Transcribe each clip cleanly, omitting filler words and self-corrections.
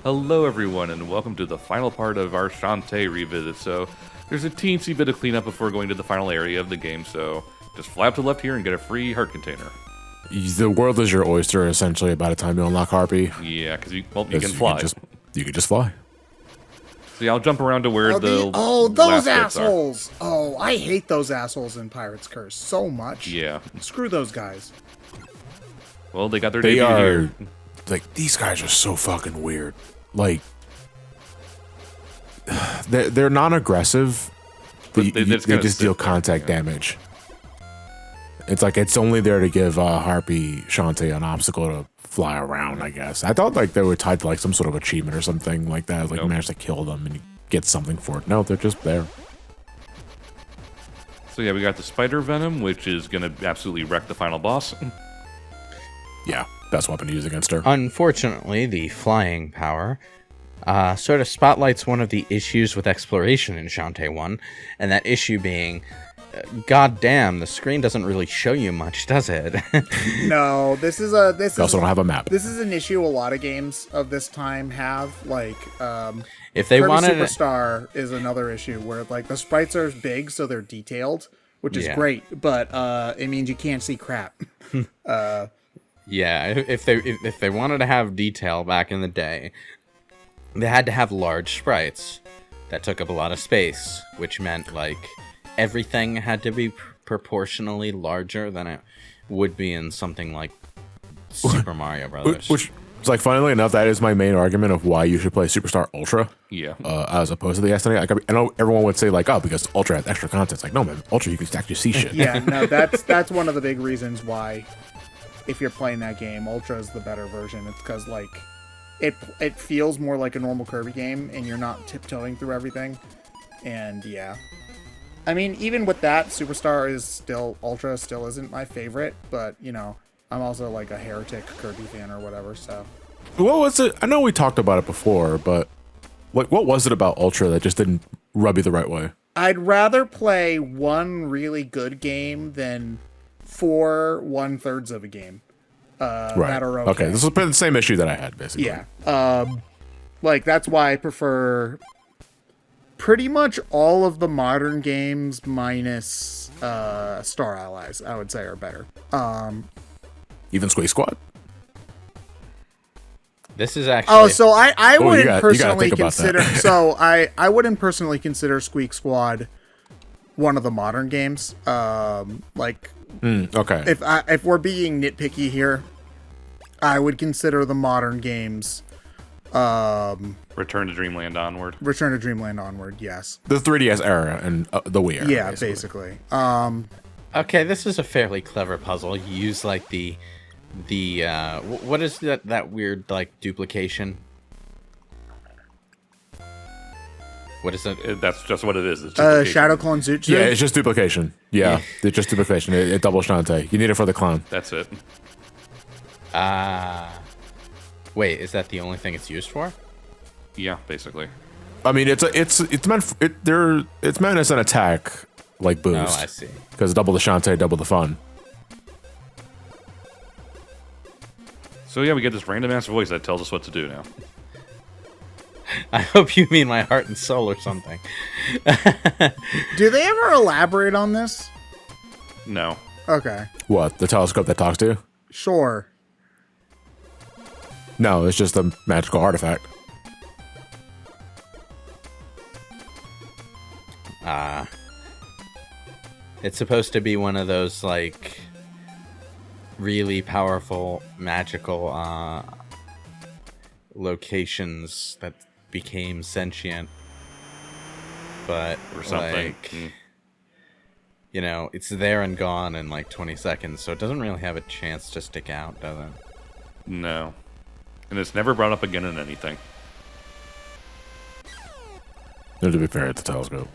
Hello everyone and welcome to the final part of our Shantae revisit. So there's a teensy bit of cleanup before going to the final area of the game, so just fly up to the left here and get a free heart container. The world is your oyster, essentially, by the time you unlock Harpy. Yeah, because you can fly. You can just fly. So yeah, I'll jump around to where those last assholes! Oh, I hate those assholes in Pirate's Curse so much. Yeah. Screw those guys. Well, they got their debut here. Like, these guys are so fucking weird. Like, they're non-aggressive, but they just deal contact damage. It's like it's only there to give Harpy Shantae an obstacle to fly around, I guess. I thought like they were tied to like some sort of achievement or something like that. Like manage to kill them and you get something for it. No, they're just there. So yeah, we got the spider venom, which is gonna absolutely wreck the final boss. Yeah, best weapon to use against her. Unfortunately, the flying power sort of spotlights one of the issues with exploration in Shantae 1, and that issue being, goddamn, the screen doesn't really show you much, does it? No, They also don't have a map. This is an issue a lot of games of this time have. Like, if they Kirby wanted Superstar is another issue where like the sprites are big, so they're detailed, which is Yeah. great, but it means you can't see crap. Yeah, if they wanted to have detail back in the day, they had to have large sprites that took up a lot of space, which meant like everything had to be proportionally larger than it would be in something like Super Mario Brothers. Which it's like, funnily enough, that is my main argument of why you should play Superstar Ultra. Yeah. As opposed to the SNA. Like, I know everyone would say like, oh, because Ultra has extra content. It's like, no, man, Ultra you can actually see shit. Yeah, no, that's one of the big reasons why, if you're playing that game, Ultra is the better version. It's because like it feels more like a normal Kirby game, and you're not tiptoeing through everything. And yeah, I mean, even with that, Superstar is still Ultra still isn't my favorite, but you know, I'm also like a heretic Kirby fan or whatever. So, What was it? I know we talked about it before, but like, what was it about Ultra that just didn't rub you the right way? I'd rather play one really good game than 4 1/3 of a game. That are okay. This has been the same issue that I had, basically. Yeah. Like, that's why I prefer pretty much all of the modern games minus Star Allies, I would say, are better. Even Squeak Squad? This is actually... Oh, so I wouldn't personally think about consider... So I wouldn't personally consider Squeak Squad one of the modern games. Like... Okay. If we're being nitpicky here, I would consider the modern games Return to Dreamland onward. Return to Dreamland onward, yes. The 3DS era and the Wii era. Yeah, basically. Okay, this is a fairly clever puzzle. You use like the what is that weird like duplication? What is it? That's just what it is. It's duplication. Shadow Clone Jutsu? Yeah, it's just duplication. Yeah. It's just duplication. It doubles Shantae. You need it for the clown. That's it. Wait, is that the only thing it's used for? Yeah, basically. I mean, it's meant as an attack like boost. Oh, I see. Because double the Shantae, double the fun. So yeah, we get this random ass voice that tells us what to do now. I hope you mean my heart and soul or something. Do they ever elaborate on this? No. Okay. What? The telescope that talks to you? Sure. No, it's just a magical artifact. It's supposed to be one of those like really powerful magical locations that became sentient, but Or something. like you know, it's there and gone in like 20 seconds, so it doesn't really have a chance to stick out, does it? No. And it's never brought up again in anything. To be fair, it's a telescope.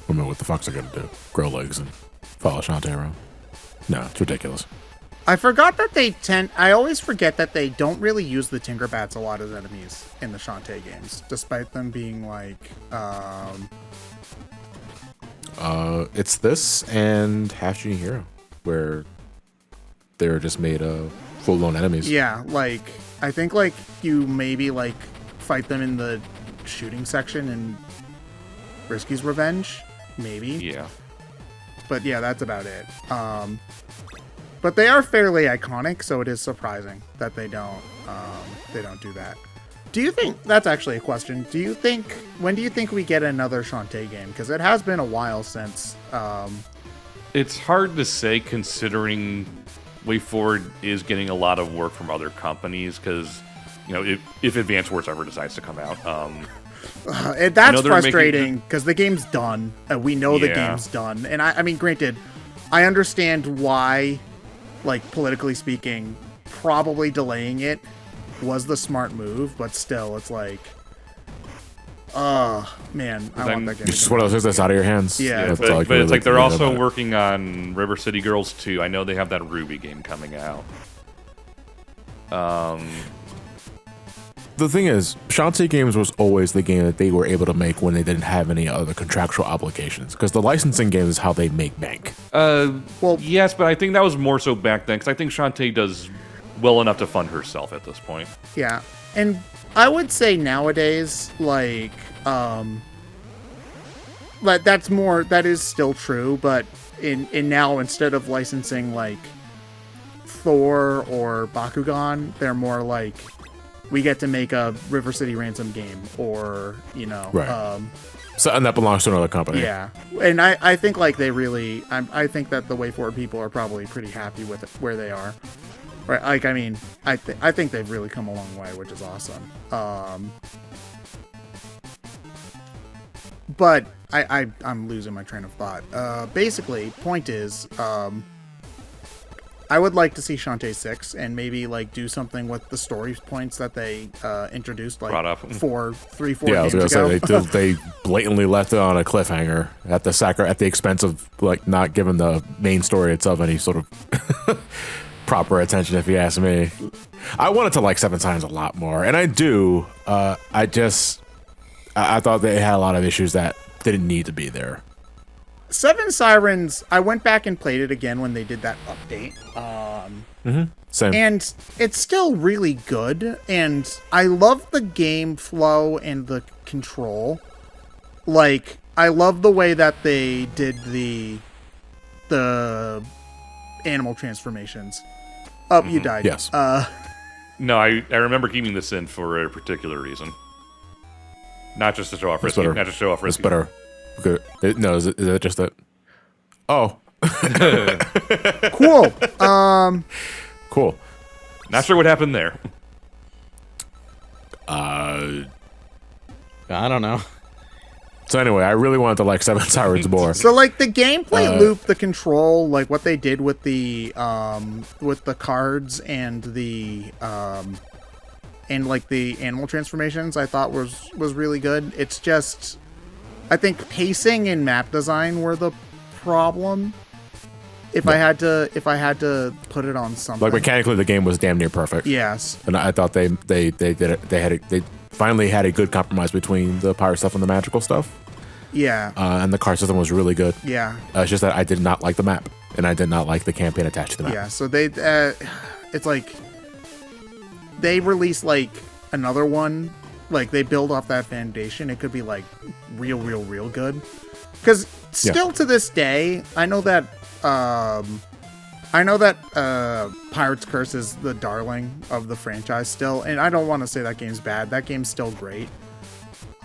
I mean, what the fuck's it gonna do? Grow legs and follow Shantae around? No, it's ridiculous. I forgot that I always forget that they don't really use the Tinkerbats a lot as enemies in the Shantae games, despite them being like, It's this and Half Genie Hero, where they're just made full-blown enemies. yeah, like I think like you maybe like fight them in the shooting section in Risky's Revenge, maybe. Yeah. But yeah, that's about it. But they are fairly iconic, so it is surprising that they don't do that. Do you think, that's actually a question, when do you think we get another Shantae game? Because it has been a while since... It's hard to say considering WayForward is getting a lot of work from other companies, because, you know, if Advance Wars ever decides to come out... that's frustrating, because the game's done. We know the game's done. And I mean, granted, I understand why, like, politically speaking, probably delaying it was the smart move, but still, it's like, man, I want that game. It's just one of those things that's out of your hands. Yeah, but it's like they're also working on River City Girls 2. I know they have that Ruby game coming out. The thing is, Shantae Games was always the game that they were able to make when they didn't have any other contractual obligations, because the licensing game is how they make bank. Well, yes, but I think that was more so back then, because I think Shantae does well enough to fund herself at this point. Yeah, and I would say nowadays, like, that is still true, but in now, instead of licensing, like, Thor or Bakugan, they're more like, we get to make a River City Ransom game, or, you know... Right. Something that belongs to another company. Yeah, and I think, like, they really... I think that the WayForward people are probably pretty happy with it, where they are. Right, like, I mean, I think they've really come a long way, which is awesome. But I'm losing my train of thought. Basically, point is, I would like to see Shantae 6 and maybe, like, do something with the story points that they introduced, like, 4 games ago. Yeah, I was gonna say, they blatantly left it on a cliffhanger at the expense of, like, not giving the main story itself any sort of proper attention, if you ask me. I wanted to like Seven Sirens a lot more, and I do. I thought they had a lot of issues that didn't need to be there. Seven Sirens, I went back and played it again when they did that update. Same. And it's still really good, and I love the game flow and the control. Like, I love the way that they did the animal transformations. Oh, you died. Yes. No, I remember keeping this in for a particular reason. Not just to show off Risky. Not to show off Risky. It's better. Okay. No, is it just that? Oh. Cool. Cool. Not sure what happened there. I don't know. So anyway, I really wanted to like Seven Sirens more. So like the gameplay loop, the control, like what they did with the cards and the like the animal transformations, I thought was really good. It's just, I think pacing and map design were the problem. If I had to put it on something, like mechanically, the game was damn near perfect. Yes, and I thought they did it. They finally had a good compromise between the pirate stuff and the magical stuff. Yeah, and the card system was really good. Yeah, it's just that I did not like the map, and I did not like the campaign attached to the map. Yeah, so they, it's like they release like another one, like they build off that foundation. It could be like real good. Because still to this day, I know that Pirate's Curse is the darling of the franchise still, and I don't want to say that game's bad. That game's still great.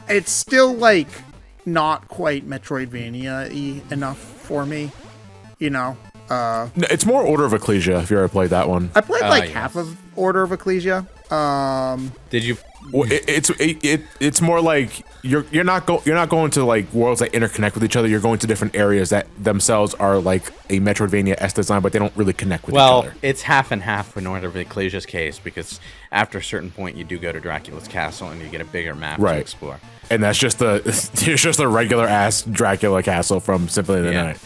It's still like not quite Metroidvania-y enough for me, you know. It's more Order of Ecclesia if you ever played that one. I played half of Order of Ecclesia. Did you? Well, it's more like you're not going to like worlds that interconnect with each other. You're going to different areas that themselves are like a Metroidvania-esque design, but they don't really connect with each other. Well, it's half and half in Order of Ecclesia's case, because after a certain point you do go to Dracula's castle and you get a bigger map to explore. And that's just it's just a regular ass Dracula castle from Symphony of the Night.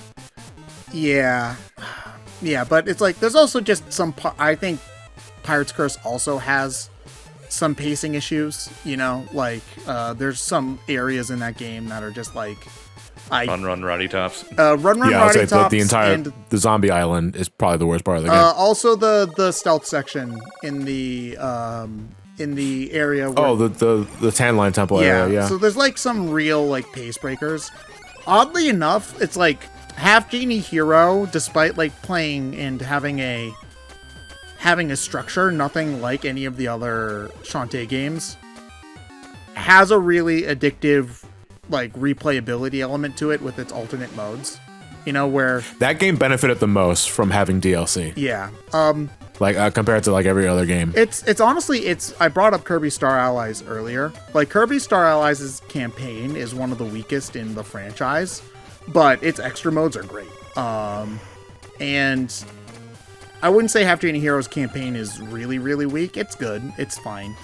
Yeah, but it's like there's also just some. I think Pirate's Curse also has some pacing issues, you know, like there's some areas in that game that are just like Run, Roddy Tops. Run, Yeah, I'll say Roddy Tops, the entire and the zombie island is probably the worst part of the game. also the stealth section in the area. Where, the tan line temple area. Yeah. So there's like some real like pace breakers. Oddly enough, it's like Half Genie Hero, despite like playing and having a structure, nothing like any of the other Shantae games, has a really addictive like replayability element to it with its alternate modes. You know, where that game benefited the most from having DLC. Yeah. Like compared to like every other game. It's honestly I brought up Kirby Star Allies earlier. Like Kirby Star Allies' campaign is one of the weakest in the franchise, but its extra modes are great. And I wouldn't say Half Genie Hero's campaign is really, really weak. It's good. It's fine.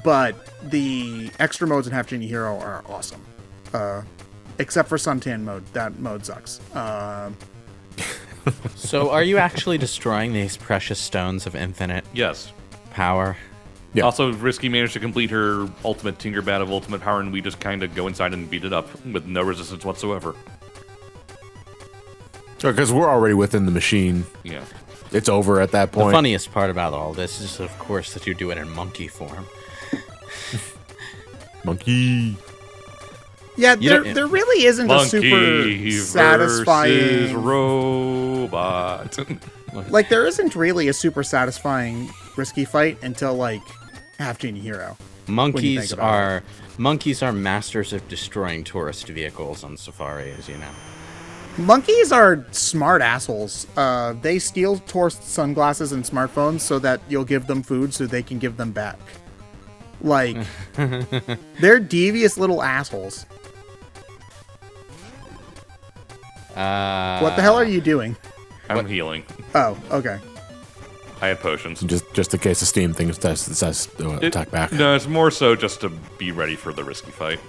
But the extra modes in Half Genie Hero are awesome. Except for Suntan mode. That mode sucks. So are you actually destroying these precious stones of infinite Yes. power? Yeah. Also, Risky managed to complete her ultimate Tinkerbat of ultimate power, and we just kind of go inside and beat it up with no resistance whatsoever. Because we're already within the machine. Yeah. It's over at that The point. funniest part about all this is, of course, that you do it in monkey form. Monkey. Yeah, don't- there really isn't a super Monkey satisfying versus robot. like there isn't really a super satisfying Risky fight until like Half Genie Hero. Monkeys think about are masters of destroying tourist vehicles on Safari, as you know. Monkeys are smart assholes. They steal tourist sunglasses and smartphones so that you'll give them food so they can give them back. Like, they're devious little assholes. What the hell are you doing? I'm healing. Oh, okay. I had potions. Just in case the Steam thing says attack back. No, it's more so just to be ready for the Risky fight.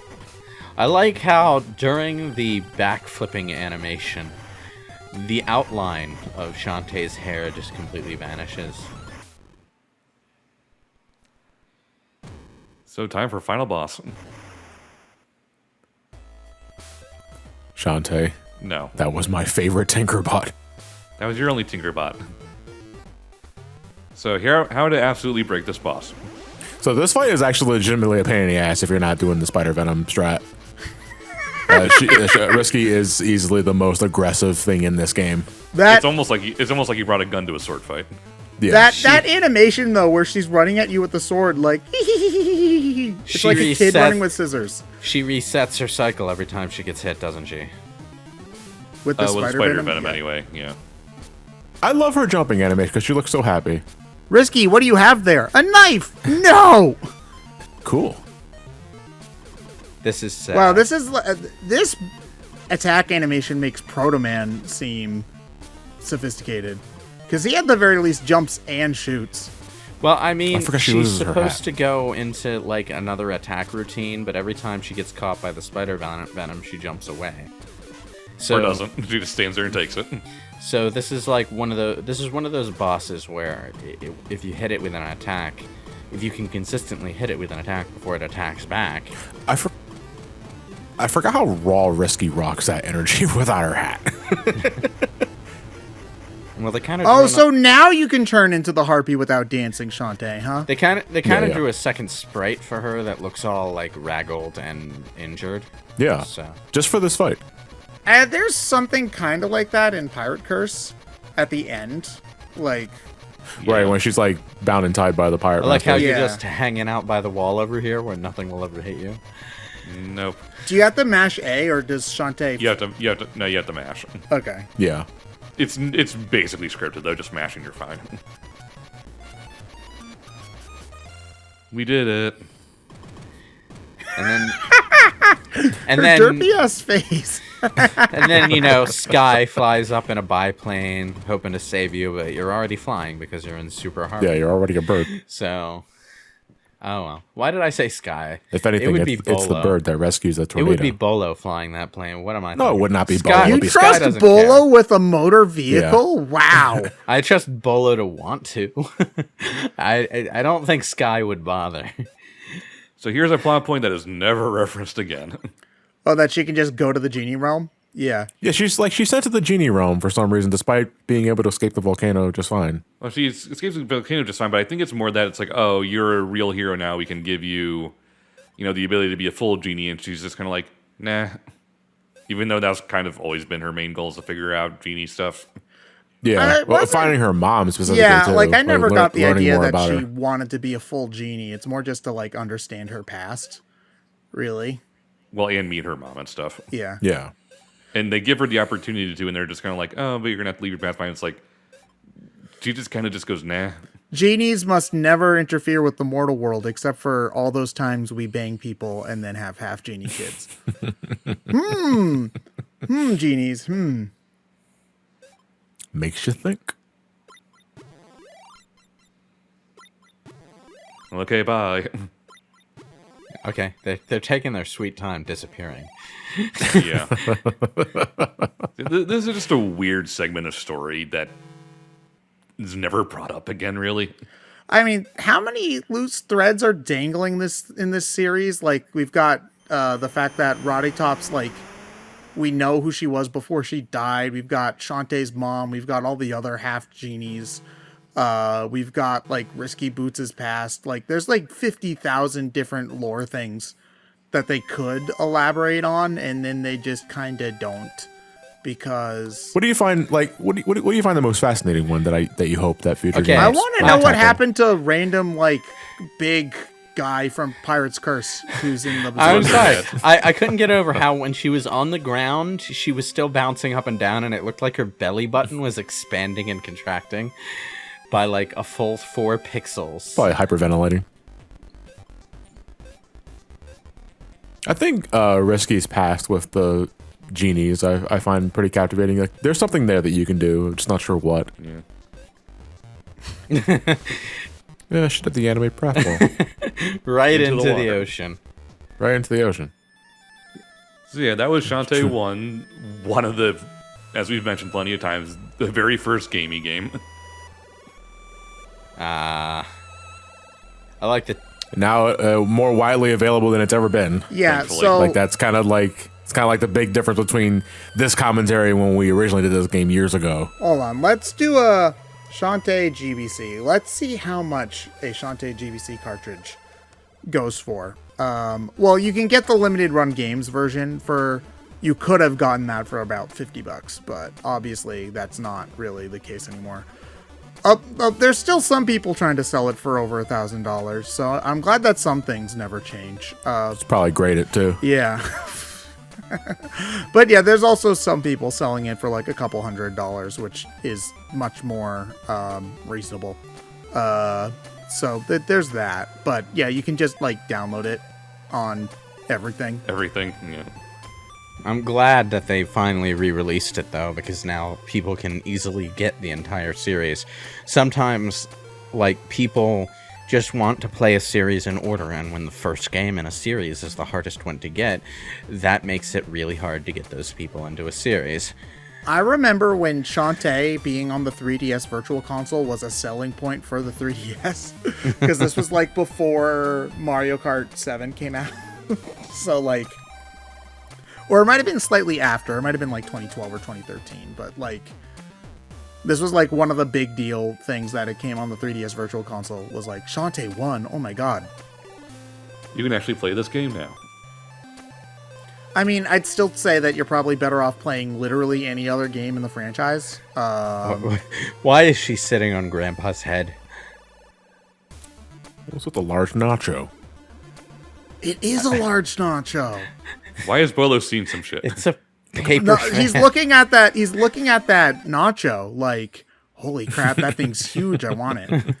I like how during the backflipping animation, the outline of Shantae's hair just completely vanishes. So time for final boss. Shantae. No, That was my favorite Tinkerbot. that was your only Tinkerbot. So here, how to absolutely break this boss. So this fight is actually legitimately a pain in the ass if you're not doing the Spider Venom strat. Risky is easily the most aggressive thing in this game. It's almost like you brought a gun to a sword fight. Yeah. That animation though, where she's running at you with the sword, like it's She like a kid reset- running with scissors She resets her cycle every time she gets hit, doesn't she? with the With spider venom. Venom Yeah. anyway. Yeah. I love her jumping animation because she looks so happy. Risky, what do you have there? A knife? No. Cool. This is Wow, this attack animation makes Proto Man seem sophisticated because he at the very least jumps and shoots. Well, I mean, I forgot she she's loses her supposed hat. to go into like another attack routine, but every time she gets caught by the spider venom, she jumps away. So Or doesn't. She just stands there and takes it. So this is like one of those bosses where if you hit it with an attack, if you can consistently hit it with an attack before it attacks back. I forgot how raw Risky rocks that energy without her hat. Well, they kind of Oh, so now you can turn into the harpy without dancing, Shantae, huh? they kind of Yeah. drew a second sprite for her that looks all like raggled and injured. Yeah. So Just for this fight. And there's something kind of like that in Pirate Curse at the end. Like, Right, when she's like bound and tied by the pirate. I like how master. you're Yeah. just hanging out by the wall over here where nothing will ever hit you. Nope. do you have to mash A or does Shantae? You have to mash. Okay. Yeah. It's basically scripted though. Just mashing, you're fine. We did it. And then and Her then derpy ass face. and then Sky flies up in a biplane hoping to save you, but you're already flying because you're in super harbor. Yeah, you're already a bird. So, oh well. Why did I say Sky? If anything, it would be it's the Bolo. bird that rescues the It tornado. would be Bolo flying that plane. What am I? No, it thinking? would not be Sky, Bolo. It You would be Sky trust doesn't Bolo care. with a motor vehicle? Wow. I trust Bolo to want to. I don't think Sky would bother. So here's a plot point that is never referenced again. Oh, that she can just go to the genie realm? Yeah. Yeah, she's sent to the genie realm for some reason, despite being able to escape the volcano just fine. Well, she escapes the volcano just fine, but I think it's more that it's like, oh, you're a real hero now. We can give you, the ability to be a full genie, and she's just kind of like, nah. Even though that's kind of always been her main goal is to figure out genie stuff. Yeah, finding her mom specifically. Yeah, too, like I never got the idea that she her. wanted to be a full genie. It's more just to like understand her past, really. Well, and meet her mom and stuff. Yeah. Yeah. And they give her the opportunity to, and they're just kind of like, oh, but you're going to have to leave your past behind. It's like, she just kind of just goes, nah. Genies must never interfere with the mortal world, except for all those times we bang people and then have half genie kids. Genies. Makes you think. Okay, bye. Okay, they're taking their sweet time disappearing. Yeah. This is just a weird segment of story that is never brought up again, really. I mean, how many loose threads are dangling in this series? Like, we've got the fact that Roddytop's, like, we know who she was before she died. We've got Shantae's mom. We've got all the other half genies. We've got, like, Risky Boots' past. Like, there's, like, 50,000 different lore things that they could elaborate on, and then they just kind of don't. Because what do you find what do you find the most fascinating one that you hope that future Okay, games I want to know what tackle? happened to random like big guy from Pirate's Curse who's in the I'm berserker. sorry. I couldn't get over how when she was on the ground, she was still bouncing up and down, and it looked like her belly button was expanding and contracting by like a full 4 pixels. Probably hyperventilating. I think Risky's past with the genies I find pretty captivating. Like, there's something there that you can do. I'm just not sure what. Yeah, should have the anime pratfall. Right into the water. ocean. Right into the ocean. So yeah, that was Shantae 1. One of the, as we've mentioned plenty of times, the very first gamey game. I like the... Now more widely available than it's ever been. Yeah, Thankfully. so Like that's kind of like the big difference between this commentary and when we originally did this game years ago. hold on, let's do a Shantae GBC. Let's see how much a Shantae GBC cartridge goes for. Well, you can get the limited run games version for. You could have gotten that for about $50, but obviously that's not really the case anymore. There's still some people trying to sell it for over $1,000, so I'm glad that some things never change. It's probably graded too. Yeah. But yeah, there's also some people selling it for like a couple $100, which is much more reasonable. So there's that. But yeah, you can just like download it on everything. Everything, yeah. I'm glad that they finally re-released it, though, because now people can easily get the entire series. Sometimes, like, people just want to play a series in order, and when the first game in a series is the hardest one to get, that makes it really hard to get those people into a series. I remember when Shantae being on the 3DS Virtual Console was a selling point for the 3DS, because this was, like, before Mario Kart 7 came out. So, like... Or it might have been slightly after. It might have been like 2012 or 2013. But like, this was like one of the big deal things that it came on the 3DS Virtual Console was like, Shantae 1, oh my god. You can actually play this game now. I mean, I'd still say that you're probably better off playing literally any other game in the franchise. Why is she sitting on Grandpa's head? What's with the large nacho? It is a large nacho. Why has Bolo seen some shit? It's a paper No, fan. he's looking at that nacho like, holy crap, that thing's huge. I want it.